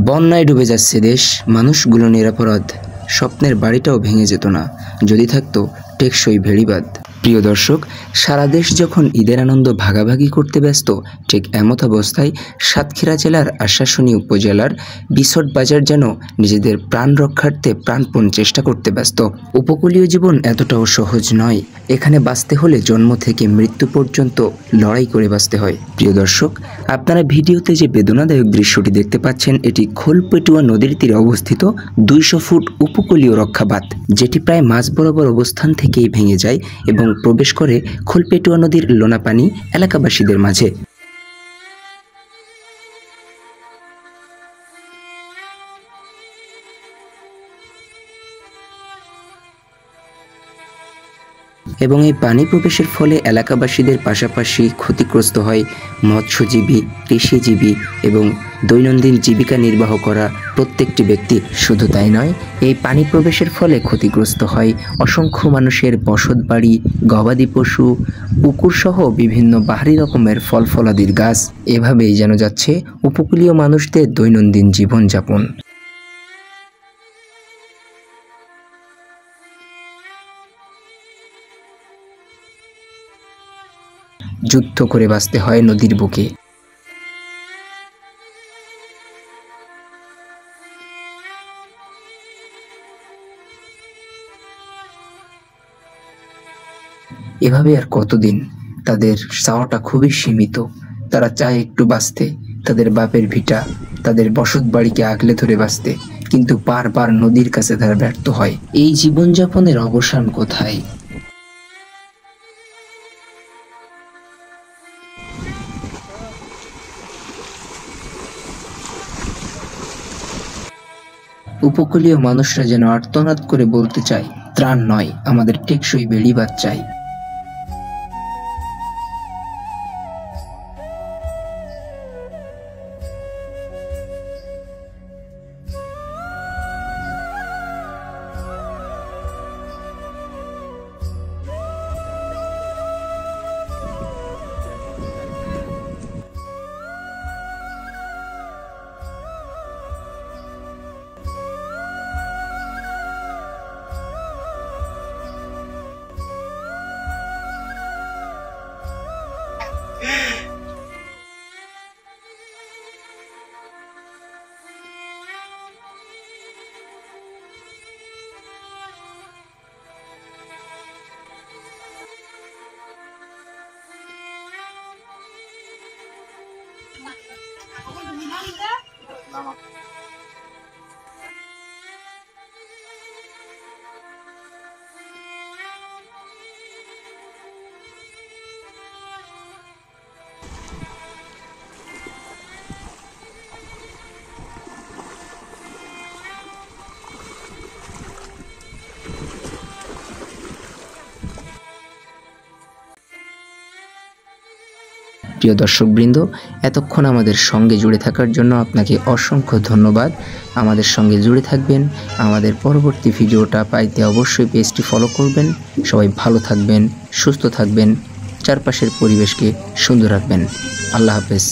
বন্যায় ডুবে যাচ্ছে দেশ, মানুষগুলো নিরাপরাধ। স্বপ্নের বাড়িটাও ভেঙে যেত না যদি থাকতো টেকসই ভেড়িবাঁধ। প্রিয় দর্শক, সারা দেশ যখন ঈদের আনন্দ ভাগাভাগি করতে ব্যস্ত, ঠিক এমত অবস্থায় সাতক্ষীরা জেলার আশাশুনি উপজেলার বিছট বাজার যেন নিজেদের প্রাণ রক্ষার্থে প্রাণপণ চেষ্টা করতে ব্যস্ত। উপকূলীয় জীবন এতটাও সহজ নয়। এখানে বাঁচতে হলে জন্ম থেকে মৃত্যু পর্যন্ত লড়াই করে বাঁচতে হয়। প্রিয় দর্শক, আপনারা ভিডিওতে যে বেদনাদায়ক দৃশ্যটি দেখতে পাচ্ছেন, এটি খোলপেটুয়া নদীর তীরে অবস্থিত 200 ফুট উপকূলীয় রক্ষাবাঁধ, যেটি প্রায় মাঝ বরাবর অবস্থান থেকেই ভেঙে যায় এবং প্রবেশ করে খোলপেটুয়া নদীর লোনাপানি এলাকাবাসীদের মাঝে। এবং এই পানি প্রবেশের ফলে এলাকাবাসীদের পাশাপাশি ক্ষতিগ্রস্ত হয় মৎস্যজীবী, কৃষিজীবী এবং দৈনন্দিন জীবিকা নির্বাহ করা প্রত্যেকটি ব্যক্তি। শুধু তাই নয়, এই পানি প্রবেশের ফলে ক্ষতিগ্রস্ত হয় অসংখ্য মানুষের বসতবাড়ি, গবাদি পশু, পুকুরসহ বিভিন্ন বাহারি রকমের ফল ফলাদির গাছ। এভাবেই যেন যাচ্ছে উপকূলীয় মানুষদের দৈনন্দিন জীবনযাপন। যুদ্ধ করে বাঁচতে হয় নদীর বুকে। এভাবে আর কতদিন? তাদের চাওয়াটা খুবই সীমিত। তারা চায় একটু বাঁচতে, তাদের বাপের ভিটা, তাদের বসত বাড়িকে আগলে ধরে বাঁচতে, কিন্তু বারবার নদীর কাছে তারা ব্যর্থ হয়। এই জীবনযাপনের অবসান কোথায়? উপকূলীয় মানুষরা যেন আর্তনাদ করে বলতে চায়, ত্রাণ নয়, আমাদের টেকসই বেড়িবাঁধ চাই। প্রিয় দর্শকবৃন্দ, এতক্ষণ আমাদের সঙ্গে জুড়ে থাকার জন্য আপনাকে অসংখ্য ধন্যবাদ। আমাদের সঙ্গে জুড়ে থাকবেন। আমাদের পরবর্তী ভিডিওটা পাইতে অবশ্যই পেজটি ফলো করবেন। সবাই ভালো থাকবেন, সুস্থ থাকবেন, চারপাশের পরিবেশকে সুন্দর রাখবেন। আল্লাহ হাফেজ।